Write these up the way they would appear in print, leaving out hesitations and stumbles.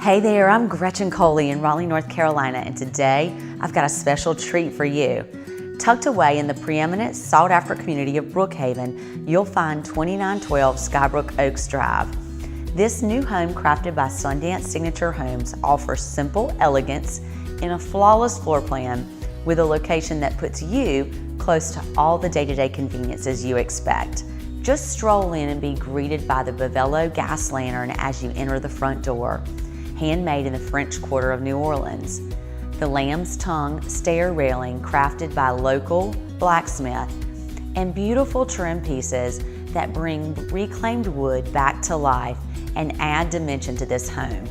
Hey there, I'm Gretchen Coley in Raleigh, North Carolina, and today I've got a special treat for you. Tucked away in the preeminent, sought-after community of Brookhaven, you'll find 2912 Skybrook Oaks Drive. This new home, crafted by Sundance Signature Homes, offers simple elegance in a flawless floor plan with a location that puts you close to all the day-to-day conveniences you expect. Just stroll in and be greeted by the Bevello gas lantern as you enter the front door. Handmade in the French Quarter of New Orleans. The lamb's tongue stair railing crafted by local blacksmith, and beautiful trim pieces that bring reclaimed wood back to life and add dimension to this home.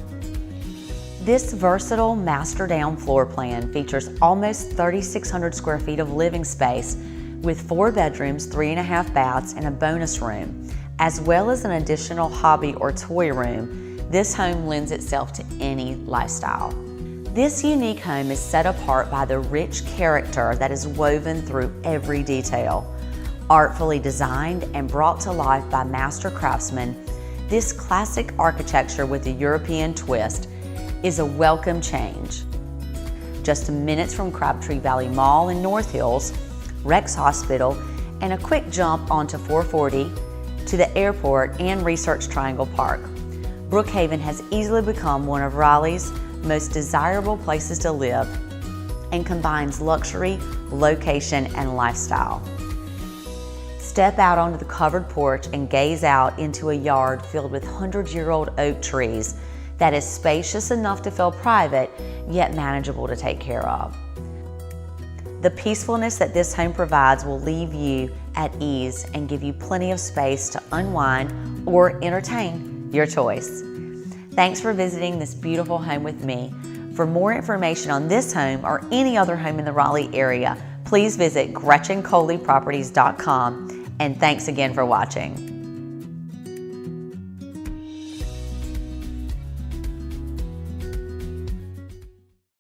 This versatile master down floor plan features almost 3,600 square feet of living space with 4 bedrooms, 3.5 baths, and a bonus room, as well as an additional hobby or toy room. This home lends itself to any lifestyle. This unique home is set apart by the rich character that is woven through every detail. Artfully designed and brought to life by master craftsmen, this classic architecture with a European twist is a welcome change. Just minutes from Crabtree Valley Mall in North Hills, Rex Hospital, and a quick jump onto 440 to the airport and Research Triangle Park. Brookhaven has easily become one of Raleigh's most desirable places to live and combines luxury, location, and lifestyle. Step out onto the covered porch and gaze out into a yard filled with 100-year-old oak trees that is spacious enough to feel private, yet manageable to take care of. The peacefulness that this home provides will leave you at ease and give you plenty of space to unwind or entertain, your choice. Thanks for visiting this beautiful home with me. For more information on this home or any other home in the Raleigh area, please visit GretchenColeyProperties.com, and thanks again for watching.